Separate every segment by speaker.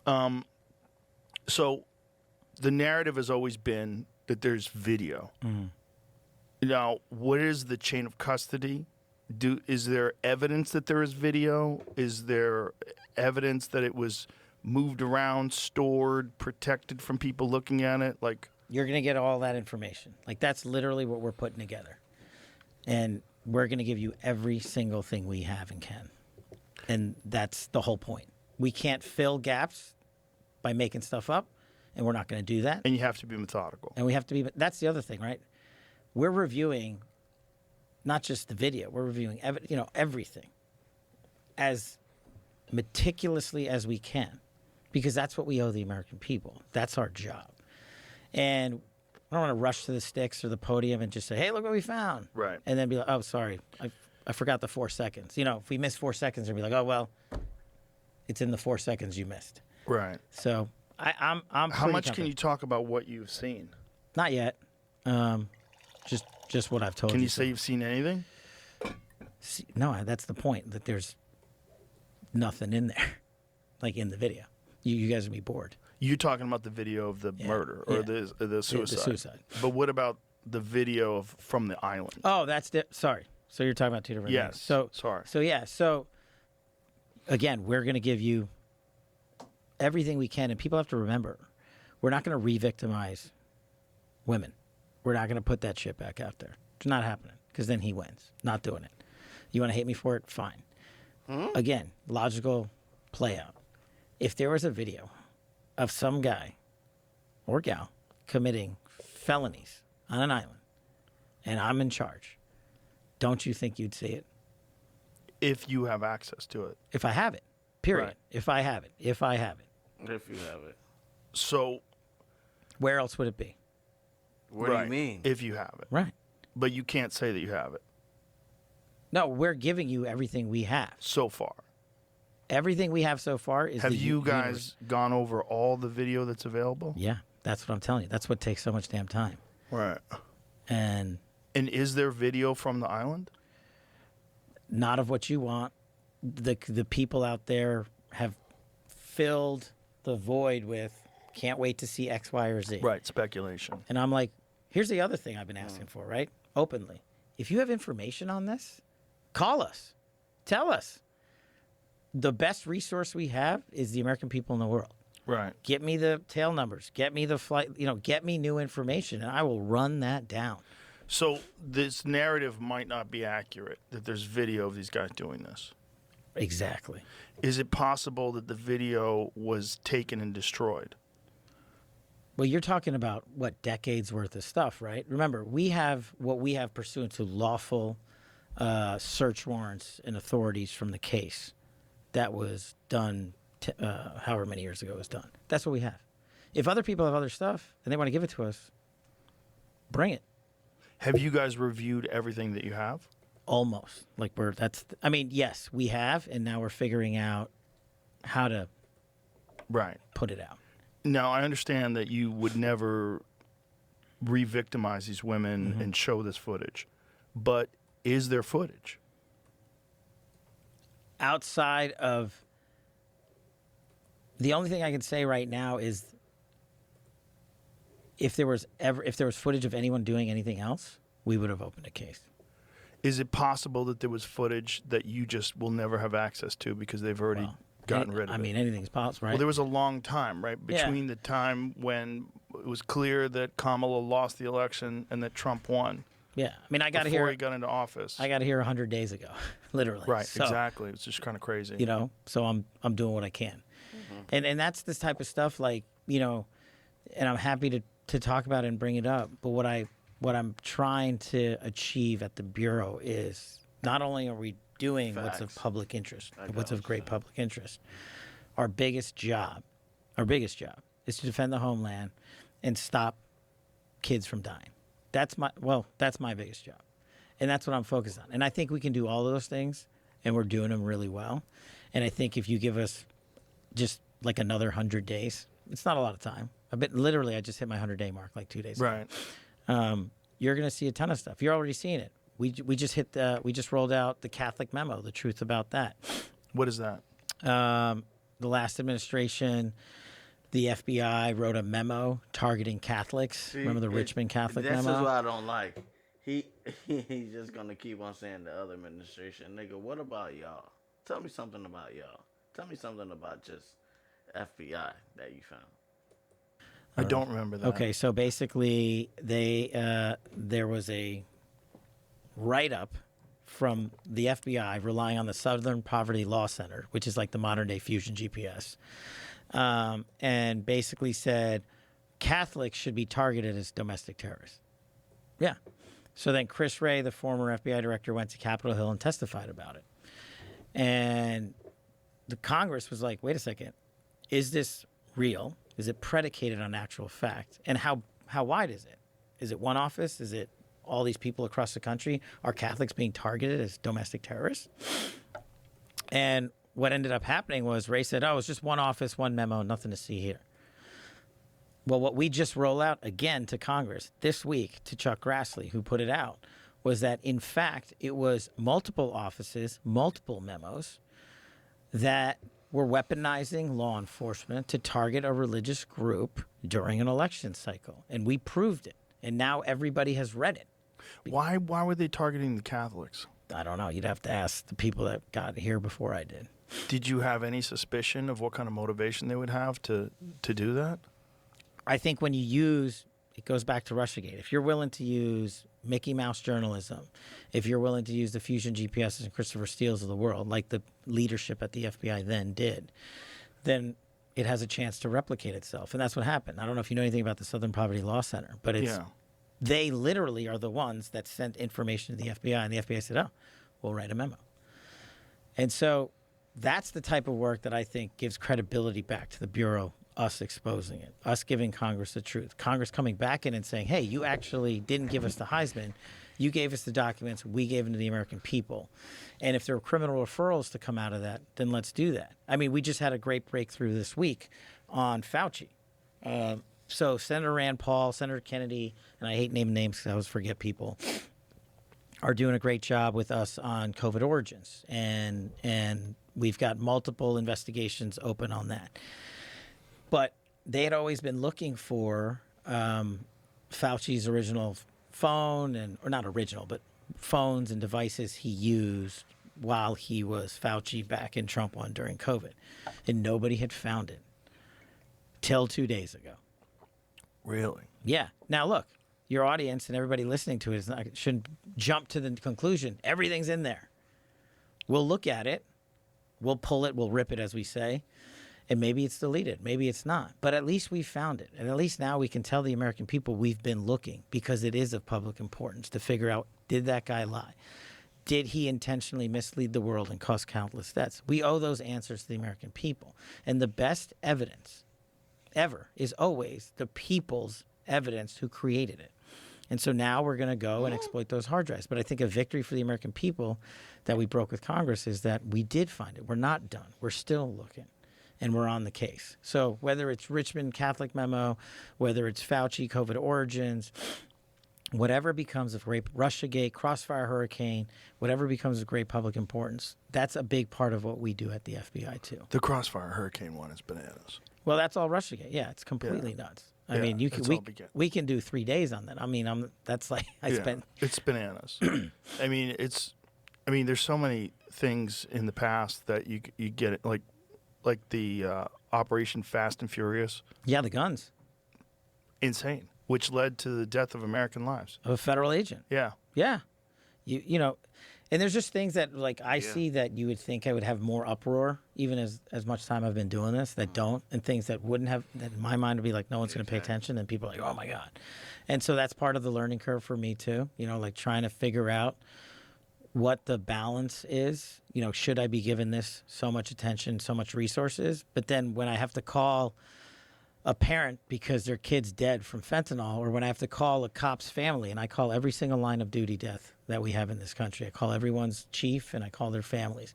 Speaker 1: So the narrative has always been that there's video. Now, what is the chain of custody? Is there evidence that there is video? Is there evidence that it was moved around, stored, protected from people looking at it? Like,
Speaker 2: you're going to get all that information. Like, that's literally what we're putting together. And we're going to give you every single thing we have and can. And that's the whole point. We can't fill gaps by making stuff up, and we're not going to do that.
Speaker 1: and you have to be methodical.
Speaker 2: And we have to be, that's the other thing, right? We're reviewing not just the video, we're reviewing everything as meticulously as we can, because that's what we owe the American people. That's our job. And I don't want to rush to the sticks or the podium and just say, hey, look what we found.
Speaker 1: Right.
Speaker 2: And then be like, oh, sorry, I forgot the 4 seconds. If we miss 4 seconds, and be like, oh, well, it's in the 4 seconds you missed.
Speaker 1: Right.
Speaker 2: So I'm
Speaker 1: How much can you talk about what you've seen?
Speaker 2: Not yet. Just what I've told you.
Speaker 1: Can you say you've seen anything?
Speaker 2: No, that's the point, that there's nothing in there, like in the video. You guys would be bored.
Speaker 1: You're talking about the video of the murder or the suicide.
Speaker 2: The suicide.
Speaker 1: But what about the video from the island?
Speaker 2: Oh, sorry. So you're talking about two different things. So
Speaker 1: sorry.
Speaker 2: So again, we're going to give you everything we can, and people have to remember, we're not going to re-victimize women. We're not going to put that shit back out there. It's not happening, because then he wins. Not doing it. You want to hate me for it? Fine. Again, logical play out. If there was a video of some guy or gal committing felonies on an island and I'm in charge, don't you think you'd see it?
Speaker 1: If you have access to it.
Speaker 2: If I have it, period.
Speaker 1: Right.
Speaker 2: If I have it.
Speaker 3: If you have it.
Speaker 1: So
Speaker 2: where else would it be?
Speaker 3: What do you mean?
Speaker 1: If you have it.
Speaker 2: Right.
Speaker 1: But you can't say that you have it.
Speaker 2: No, we're giving you everything we have.
Speaker 1: So far.
Speaker 2: Everything we have so far is
Speaker 1: Have
Speaker 2: the
Speaker 1: you guys
Speaker 2: universe.
Speaker 1: gone over all the video that's available?
Speaker 2: Yeah, that's what I'm telling you. That's what takes so much damn time.
Speaker 1: Right.
Speaker 2: And
Speaker 1: is there video from the island?
Speaker 2: not of what you want. The people out there have filled the void with can't wait to see X, Y, or Z.
Speaker 1: Right, speculation.
Speaker 2: And I'm like, here's the other thing I've been asking for, right? Openly. If you have information on this, call us. Tell us. The best resource we have is the American people in the world.
Speaker 1: Right.
Speaker 2: Get me the tail numbers. Get me the flight, get me new information, and I will run that down.
Speaker 1: So this narrative might not be accurate, that there's video of these guys doing this.
Speaker 2: Exactly.
Speaker 1: Is it possible that the video was taken and destroyed?
Speaker 2: Well, you're talking about, decades worth of stuff, right? Remember, we have what we have pursuant to lawful search warrants and authorities from the case that was done however many years ago it was done. That's what we have. If other people have other stuff and they want to give it to us, bring it.
Speaker 1: Have you guys reviewed everything that you have?
Speaker 2: Almost. Yes, we have, and now we're figuring out how to put it out.
Speaker 1: Now, I understand that you would never re-victimize these women and show this footage, but is there footage?
Speaker 2: Outside of, the only thing I can say right now is if there was footage of anyone doing anything else, we would have opened a case.
Speaker 1: Is it possible that there was footage that you just will never have access to because they've already gotten rid of it?
Speaker 2: I mean, anything's possible, right?
Speaker 1: Well, there was a long time, right, between the time when it was clear that Kamala lost the election and that Trump won.
Speaker 2: Yeah, I mean,
Speaker 1: before he got into office.
Speaker 2: I got here 100 days ago, literally.
Speaker 1: Right,
Speaker 2: so,
Speaker 1: exactly. It's just kind of crazy.
Speaker 2: So I'm doing what I can, and that's this type of stuff, and I'm happy to talk about it and bring it up. But what I'm trying to achieve at the Bureau is not only are we doing what's of public interest, what's of great public interest, our biggest job is to defend the homeland and stop kids from dying. That's my biggest job. And that's what I'm focused on. And I think we can do all of those things, and we're doing them really well. And I think if you give us just like another 100 days, it's not a lot of time. I just hit my 100-day mark like 2 days ago.
Speaker 1: Right.
Speaker 2: You're going to see a ton of stuff. You're already seeing it. We just rolled out the Catholic memo, the truth about that.
Speaker 1: What is that?
Speaker 2: the last administration, the FBI wrote a memo targeting Catholics.
Speaker 3: See,
Speaker 2: Remember the Richmond Catholic
Speaker 3: this
Speaker 2: memo?
Speaker 3: is what I don't like. He's just gonna keep on saying the other administration. Nigga, what about y'all? Tell me something about y'all. Tell me something about just FBI that you found.
Speaker 1: I don't remember that.
Speaker 2: Okay, so basically, there was a write-up from the FBI relying on the Southern Poverty Law Center, which is like the modern-day Fusion GPS, and basically said Catholics should be targeted as domestic terrorists. Yeah. So then Chris Wray, the former FBI director, went to Capitol Hill and testified about it. And the Congress was like, wait a second, is this real? Is it predicated on actual fact? And how wide is it? Is it one office? Is it all these people across the country? Are Catholics being targeted as domestic terrorists? And what ended up happening was Ray said, oh, it's just one office, one memo, nothing to see here. Well, what we just roll out again to Congress this week to Chuck Grassley, who put it out, was that, in fact, it was multiple offices, multiple memos that were weaponizing law enforcement to target a religious group during an election cycle. And we proved it. And now everybody has read it.
Speaker 1: Why were they targeting the Catholics?
Speaker 2: I don't know. You'd have to ask the people that got here before I did.
Speaker 1: Did you have any suspicion of what kind of motivation they would have to do that?
Speaker 2: I think when you use, it goes back to Russiagate. If you're willing to use Mickey Mouse journalism, if you're willing to use the Fusion GPSs and Christopher Steele's of the world, like the leadership at the FBI then did, then it has a chance to replicate itself. And that's what happened. I don't know if you know anything about the Southern Poverty Law Center, but they literally are the ones that sent information to the FBI, and the FBI said, oh, we'll write a memo. And so that's the type of work that I think gives credibility back to the Bureau, us exposing it, us giving Congress the truth, Congress coming back in and saying, hey, you actually didn't give us the Heisman. You gave us the documents. We gave them to the American people. And if there are criminal referrals to come out of that, then let's do that. I mean, we just had a great breakthrough this week on Fauci. So Senator Rand Paul, Senator Kennedy, and I hate naming names because I always forget people, are doing a great job with us on COVID origins. And we've got multiple investigations open on that. But they had always been looking for Fauci's original phone, or not original, but phones and devices he used while he was Fauci back in Trump 1 during COVID. And nobody had found it till 2 days ago.
Speaker 1: Really?
Speaker 2: Yeah. Now, look, your audience and everybody listening to it shouldn't jump to the conclusion everything's in there. We'll look at it. We'll pull it. We'll rip it, as we say. And maybe it's deleted. Maybe it's not. But at least we found it. And at least now we can tell the American people we've been looking, because it is of public importance to figure out, did that guy lie? Did he intentionally mislead the world and cause countless deaths? We owe those answers to the American people. And the best evidence ever is always the people's evidence who created it. And so now we're going to go and exploit those hard drives. But I think a victory for the American people that we broke with Congress is that we did find it. We're not done. We're still looking. And we're on the case. So whether it's Richmond Catholic memo, whether it's Fauci COVID origins, whatever becomes of great Russiagate, Crossfire Hurricane, whatever becomes of great public importance, that's a big part of what we do at the FBI too.
Speaker 1: The Crossfire Hurricane one is bananas.
Speaker 2: Well, that's all Russiagate. Yeah, it's completely nuts. I mean, we can do 3 days on that. I mean, that's like
Speaker 1: it's bananas. I mean, there's so many things in the past that you get it, like the Operation Fast and Furious.
Speaker 2: Yeah, the guns.
Speaker 1: Insane. Which led to the death of American lives.
Speaker 2: Of a federal agent.
Speaker 1: Yeah.
Speaker 2: Yeah. You know, and there's just things that, like, I see that you would think I would have more uproar, even as much time I've been doing this, that don't, and things that wouldn't have, that in my mind would be like, no one's going to pay attention, and people are like, oh my God. And so that's part of the learning curve for me too, you know, like trying to figure out what the balance is. You know, should I be giving this so much attention, so much resources? But then when I have to call a parent because their kid's dead from fentanyl, or when I have to call a cop's family, and I call every single line of duty death that we have in this country. I call everyone's chief and I call their families.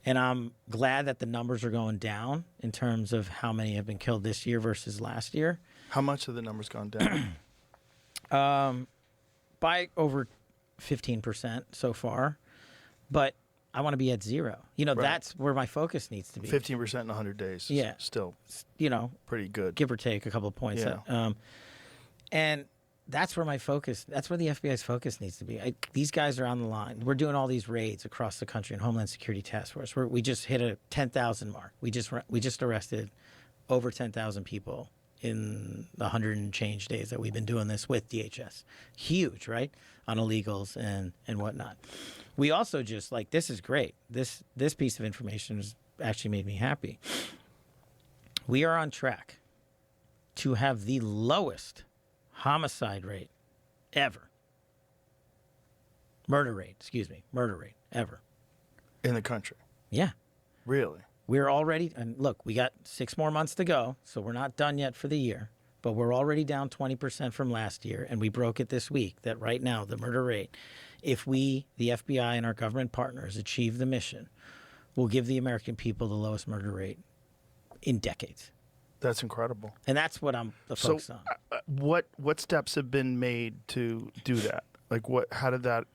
Speaker 2: And I'm glad that the numbers are going down in terms of how many have been killed this year versus last year.
Speaker 1: How much have the numbers gone down?
Speaker 2: By over 15% so far. But I want to be at 0. You know,
Speaker 1: Right.
Speaker 2: that's where my focus needs to be.
Speaker 1: 15% in 100 days. Is
Speaker 2: Yeah.
Speaker 1: still
Speaker 2: You know,
Speaker 1: pretty good.
Speaker 2: give or take a couple of points.
Speaker 1: Yeah.
Speaker 2: And that's where my focus, that's where the FBI's focus needs to be. These guys are on the line. We're doing all these raids across the country in Homeland Security Task Force. We just hit a 10,000 mark. We just arrested over 10,000 people in the 100 and change days that we've been doing this with DHS. Huge, right? On illegals and whatnot. We also just, like, this is great. This piece of information has actually made me happy. We are on track to have the lowest homicide rate ever. Murder rate ever.
Speaker 1: In the country.
Speaker 2: Yeah.
Speaker 1: Really?
Speaker 2: We're already, and look, we got 6 more months to go, so we're not done yet for the year, but we're already down 20% from last year, and we broke it this week that right now, the murder rate, if we, the FBI and our government partners, achieve the mission, will give the American people the lowest murder rate in decades.
Speaker 1: That's incredible.
Speaker 2: And that's what I'm focused on.
Speaker 1: What steps have been made to do that? Like, how did that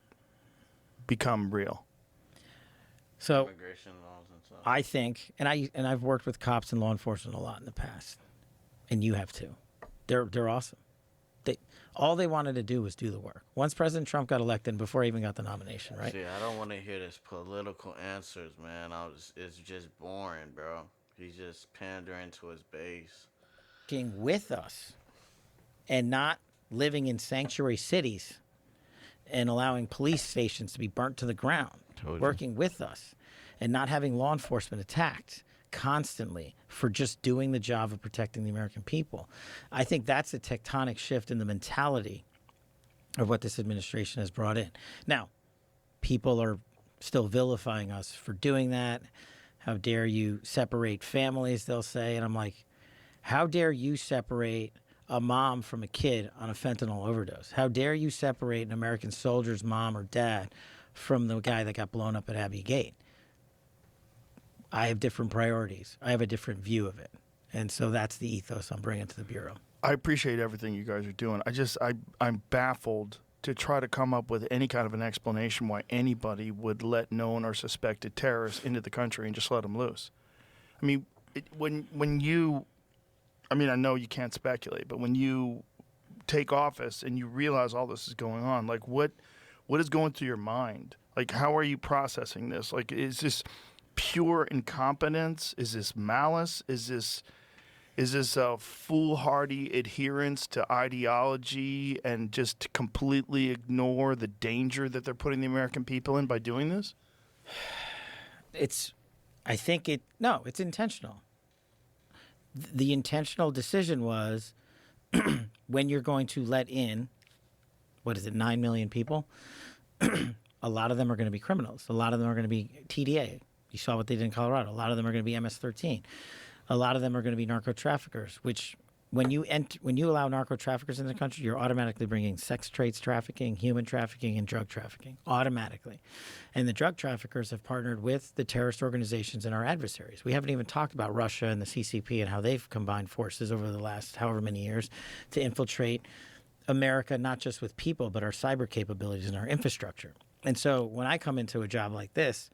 Speaker 1: become real?
Speaker 2: So
Speaker 3: Immigration laws and stuff.
Speaker 2: I think, and I've worked with cops and law enforcement a lot in the past, and you have too. They're awesome. All they wanted to do was do the work. Once President Trump got elected, before he even got the nomination, right?
Speaker 3: See, I don't want to hear this political answers, man. It's just boring, bro. He's just pandering to his base.
Speaker 2: Working with us and not living in sanctuary cities and allowing police stations to be burnt to the ground.
Speaker 3: Totally.
Speaker 2: Working with us and not having law enforcement attacked constantly for just doing the job of protecting the American people. I think that's a tectonic shift in the mentality of what this administration has brought in. Now, people are still vilifying us for doing that. How dare you separate families, they'll say. And I'm like, how dare you separate a mom from a kid on a fentanyl overdose? How dare you separate an American soldier's mom or dad from the guy that got blown up at Abbey Gate? I have different priorities. I have a different view of it. And so that's the ethos I'm bringing to the Bureau.
Speaker 1: I appreciate everything you guys are doing. I'm baffled to try to come up with any kind of an explanation why anybody would let known or suspected terrorists into the country and just let them loose. I mean, I know you can't speculate, but when you take office and you realize all this is going on, like what is going through your mind? Like, how are you processing this? Like, is this pure incompetence? Is this malice? Is this a foolhardy adherence to ideology and just to completely ignore the danger that they're putting the American people in by doing this?
Speaker 2: It's intentional. The intentional decision was when you're going to let in, 9 million people? A lot of them are going to be criminals. A lot of them are going to be TDA. You saw what they did in Colorado. A lot of them are going to be MS-13. A lot of them are going to be narco traffickers, which when you allow narco traffickers in the country, you're automatically bringing sex trades trafficking, human trafficking, and drug trafficking, automatically. And the drug traffickers have partnered with the terrorist organizations and our adversaries. We haven't even talked about Russia and the CCP and how they've combined forces over the last however many years to infiltrate America, not just with people, but our cyber capabilities and our infrastructure. And so when I come into a job like this,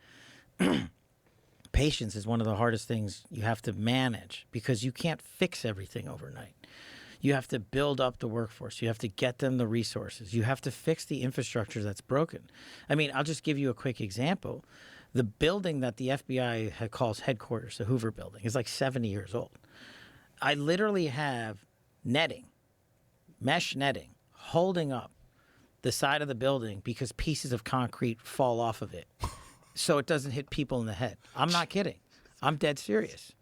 Speaker 2: patience is one of the hardest things you have to manage because you can't fix everything overnight. You have to build up the workforce. You have to get them the resources. You have to fix the infrastructure that's broken. I mean, I'll just give you a quick example. The building that the FBI calls headquarters, the Hoover building, is like 70 years old. I literally have netting, mesh netting, holding up the side of the building because pieces of concrete fall off of it so it doesn't hit people in the head. I'm not kidding. I'm dead serious.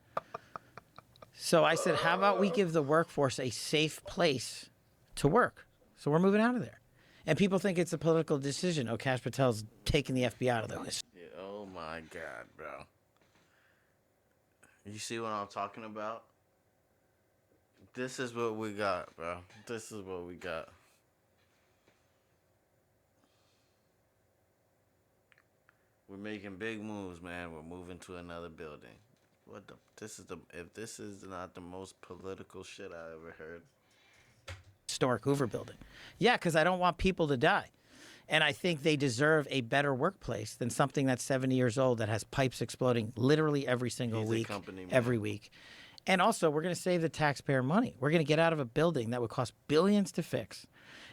Speaker 2: So I said, how about we give the workforce a safe place to work? So we're moving out of there. And people think it's a political decision. Oh, Kash Patel's taking the FBI out of the list.
Speaker 3: Yeah, oh my God, bro. You see what I'm talking about? This is what we got, bro. This is what we got. We're making big moves, man. We're moving to another building. If this is not the most political shit I ever heard.
Speaker 2: Historic Hoover building. Yeah, because I don't want people to die. And I think they deserve a better workplace than something that's 70 years old that has pipes exploding literally every single
Speaker 3: He's a
Speaker 2: week,
Speaker 3: company man.
Speaker 2: every week. And also, we're going to save the taxpayer money. We're going to get out of a building that would cost billions to fix.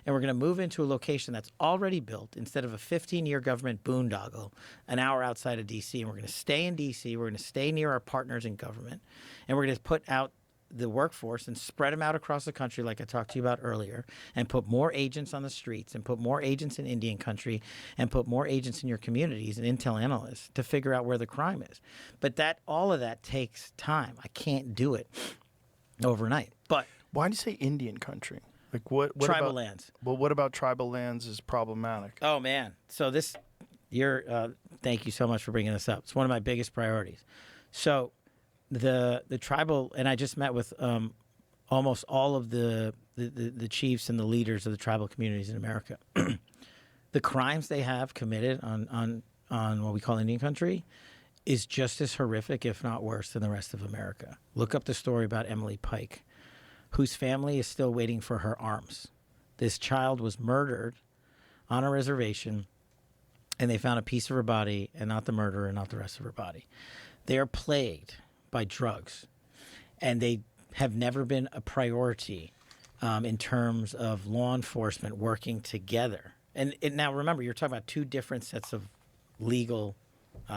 Speaker 2: And we're going to move into a location that's already built instead of a 15-year government boondoggle an hour outside of D.C. And we're going to stay in D.C. We're going to stay near our partners in government. And we're going to put out the workforce and spread them out across the country like I talked to you about earlier, and put more agents on the streets and put more agents in Indian country and put more agents in your communities and intel analysts to figure out where the crime is. But all of that takes time. I can't do it overnight. But
Speaker 1: Why do you say Indian country? Like what
Speaker 2: tribal
Speaker 1: about,
Speaker 2: lands.
Speaker 1: Well, what about tribal lands is problematic?
Speaker 2: Oh man. So thank you so much for bringing this up. It's one of my biggest priorities. So the tribal, and I just met with almost all of the chiefs and the leaders of the tribal communities in America. The crimes they have committed on what we call Indian country is just as horrific, if not worse, than the rest of America. Look up the story about Emily Pike, whose family is still waiting for her arms. This child was murdered on a reservation, and they found a piece of her body, and not the murderer, and not the rest of her body. They are plagued by drugs, and they have never been a priority in terms of law enforcement working together. And now remember, you're talking about two different sets of legal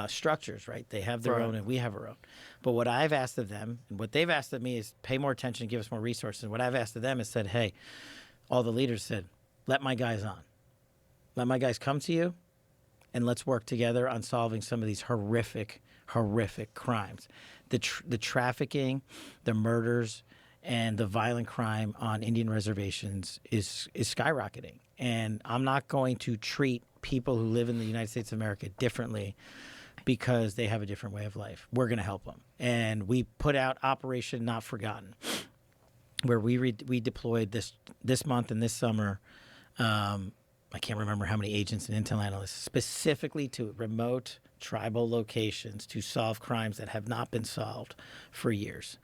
Speaker 2: structures, right? They have their own and we have our own. But what I've asked of them, and what they've asked of me, is pay more attention, give us more resources. What I've asked of them is said, hey, all the leaders said, let my guys on. Let my guys come to you, and let's work together on solving some of these horrific crimes. The trafficking, the murders, and the violent crime on Indian reservations is skyrocketing. And I'm not going to treat people who live in the United States of America differently because they have a different way of life. We're going to help them. And we put out Operation Not Forgotten, where we deployed this month and this summer, I can't remember how many agents and intel analysts, specifically to remote tribal locations to solve crimes that have not been solved for years,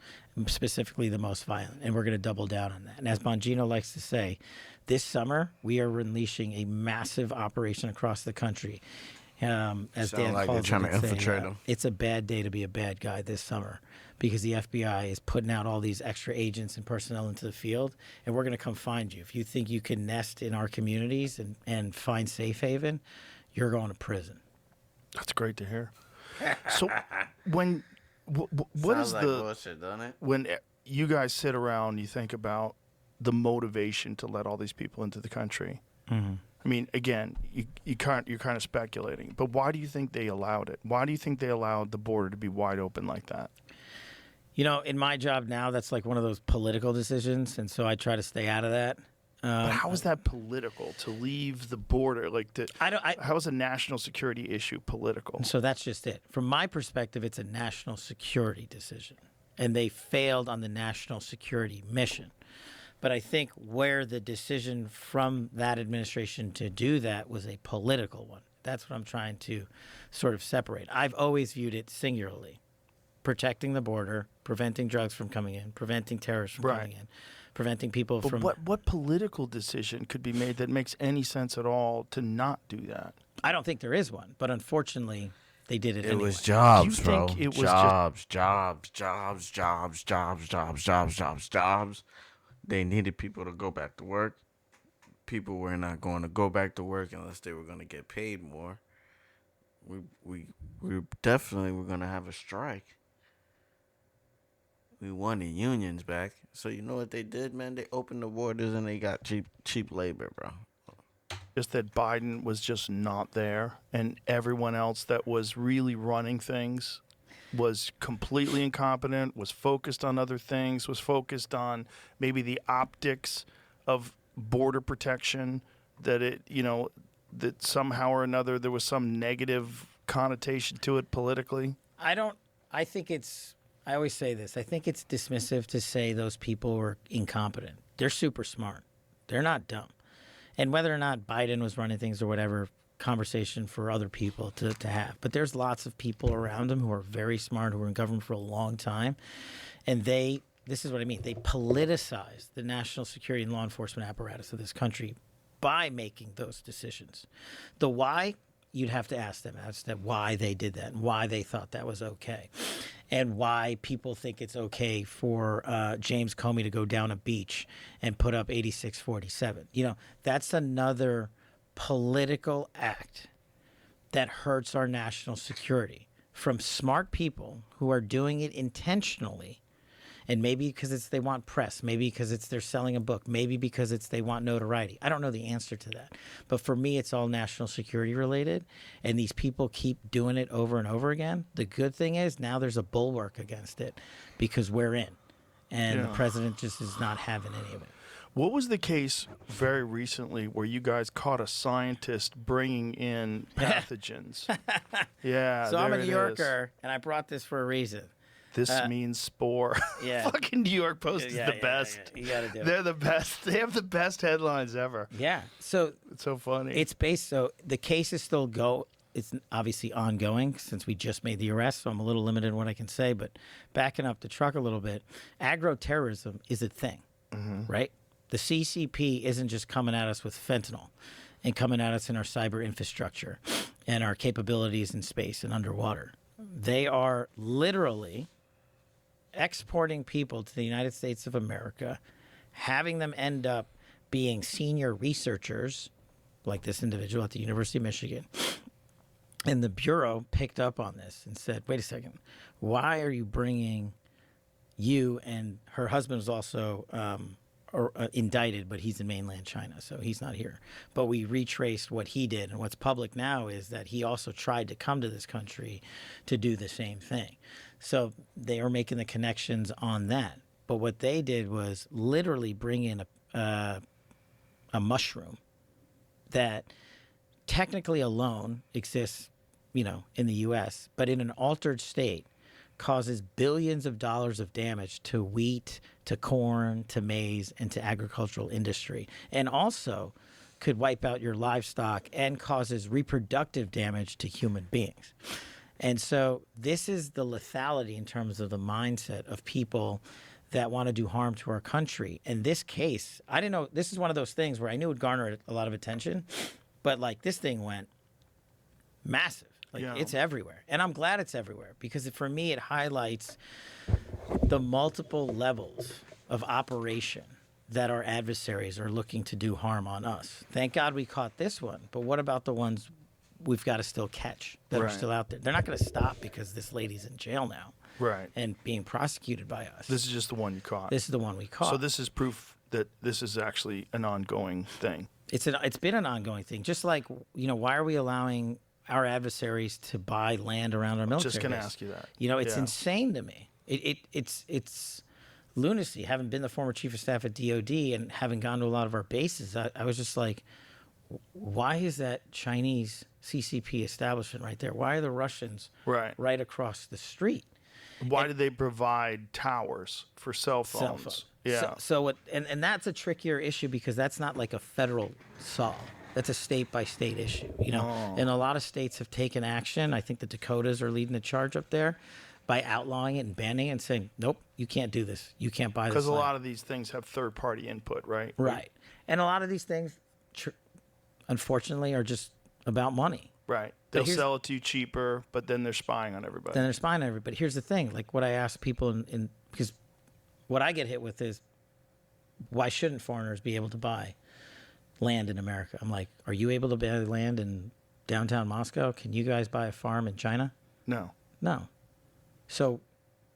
Speaker 2: specifically the most violent. And we're going to double down on that. And as Bongino likes to say, this summer we are unleashing a massive operation across the country. As Dan
Speaker 3: like
Speaker 2: calls
Speaker 3: they're trying
Speaker 2: it,
Speaker 3: to infiltrate them.
Speaker 2: it's a bad day to be a bad guy this summer, because the FBI is putting out all these extra agents and personnel into the field, and we're going to come find you. If you think you can nest in our communities and find safe haven, you're going to prison.
Speaker 1: That's great to hear. So what
Speaker 3: Sounds
Speaker 1: is
Speaker 3: like
Speaker 1: the
Speaker 3: bullshit, doesn't it?
Speaker 1: when you guys sit around, you think about the motivation to let all these people into the country?
Speaker 2: Mm-hmm.
Speaker 1: I mean, again, you're kind of speculating, but why do you think they allowed it? Why do you think they allowed the border to be wide open like that?
Speaker 2: You know, in my job now, that's like one of those political decisions, and so I try to stay out of that.
Speaker 1: But how is that political to leave the border? How is a national security issue political?
Speaker 2: So that's just it. From my perspective, it's a national security decision, and they failed on the national security mission. But I think where the decision from that administration to do that was a political one. That's what I'm trying to sort of separate. I've always viewed it singularly. Protecting the border, preventing drugs from coming in, preventing terrorists from coming in, preventing people
Speaker 1: but
Speaker 2: from...
Speaker 1: What political decision could be made that makes any sense at all to not do that?
Speaker 2: I don't think there is one, but unfortunately, they did it anyway.
Speaker 3: It was jobs,
Speaker 1: You
Speaker 3: bro.
Speaker 1: think it was
Speaker 3: jobs. They needed people to go back to work. People were not going to go back to work unless they were going to get paid more. We definitely were going to have a strike. We won the unions back. So you know what they did, man? They opened the borders and they got cheap labor, bro.
Speaker 1: Just that Biden was just not there, and everyone else that was really running things was completely incompetent, was focused on other things, was focused on maybe the optics of border protection, that that somehow or another there was some negative connotation to it politically. I
Speaker 2: always say this. I think it's dismissive to say those people were incompetent. They're super smart. They're not dumb. And whether or not Biden was running things or whatever, conversation for other people to have. But there's lots of people around him who are very smart, who were in government for a long time. And this is what I mean, they politicized the national security and law enforcement apparatus of this country by making those decisions. The why, you'd have to ask them as to why they did that and why they thought that was okay, and why people think it's okay for James Comey to go down a beach and put up 8647. You know, that's another political act that hurts our national security from smart people who are doing it intentionally. And maybe because they want press, maybe because they're selling a book, maybe because they want notoriety. I don't know the answer to that. But for me, it's all national security related. And these people keep doing it over and over again. The good thing is now there's a bulwark against it because we're in. And the president just is not having any of it.
Speaker 1: What was the case very recently where you guys caught a scientist bringing in pathogens? Yeah.
Speaker 2: So I'm a
Speaker 1: there
Speaker 2: New
Speaker 1: it
Speaker 2: Yorker, and I brought this for a reason.
Speaker 1: This means spore.
Speaker 2: Yeah.
Speaker 1: Fucking New York Post is the best.
Speaker 2: Yeah. You gotta do
Speaker 1: They're
Speaker 2: it.
Speaker 1: the best. They have the best headlines ever.
Speaker 2: Yeah. So
Speaker 1: It's so funny.
Speaker 2: it's based. So the case is still It's obviously ongoing since we just made the arrest. So I'm a little limited in what I can say. But backing up the truck a little bit, agro-terrorism is a thing, right? The CCP isn't just coming at us with fentanyl and coming at us in our cyber infrastructure and our capabilities in space and underwater. They are literally exporting people to the United States of America, having them end up being senior researchers, like this individual at the University of Michigan. And the Bureau picked up on this and said, wait a second, why are you bringing you, and her husband is also indicted, but he's in mainland China, so he's not here. But we retraced what he did, and what's public now is that he also tried to come to this country to do the same thing. So they are making the connections on that. But what they did was literally bring in a mushroom that technically alone exists, you know, in the U.S., but in an altered state causes billions of dollars of damage to wheat, to corn, to maize, and to agricultural industry, and also could wipe out your livestock and causes reproductive damage to human beings. And so this is the lethality in terms of the mindset of people that want to do harm to our country. In this case, I didn't know, this is one of those things where I knew it would garner a lot of attention, but like this thing went massive. Like it's everywhere. And I'm glad it's everywhere because for me, it highlights the multiple levels of operation that our adversaries are looking to do harm on us. Thank God we caught this one. But what about the ones we've got to still catch that are still out there? They're not going to stop because this lady's in jail now.
Speaker 1: Right.
Speaker 2: And being prosecuted by us.
Speaker 1: This is just the one you caught.
Speaker 2: This is the one we caught.
Speaker 1: So this is proof that this is actually an ongoing thing.
Speaker 2: It's been an ongoing thing. Just like, you know, why are we allowing our adversaries to buy land around our military?
Speaker 1: Just going to
Speaker 2: base?
Speaker 1: ask you that.
Speaker 2: You know, it's insane to me. It's lunacy. Having been the former chief of staff at DOD and having gone to a lot of our bases, I was just like, why is that Chinese CCP establishment right there? Why are the Russians right across the street?
Speaker 1: Why do they provide towers for cell phones? Yeah.
Speaker 2: So what? And that's a trickier issue because that's not like a federal solve. That's a state by state issue, you know. And a lot of states have taken action. I think the Dakotas are leading the charge up there by outlawing it and banning it and saying, nope, you can't do this. You can't buy this.
Speaker 1: Because a lot of these things have third party input, right?
Speaker 2: Right. And a lot of these things, unfortunately, are just about money.
Speaker 1: Right. They'll sell it to you cheaper, but then they're spying on everybody.
Speaker 2: Here's the thing. Like what I ask people because what I get hit with is, why shouldn't foreigners be able to buy land in America? I'm like, are you able to buy land in downtown Moscow? Can you guys buy a farm in China?
Speaker 1: No.
Speaker 2: So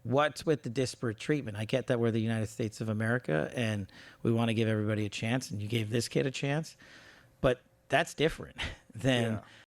Speaker 2: what's with the disparate treatment? I get that we're the United States of America and we want to give everybody a chance, and you gave this kid a chance, but that's different than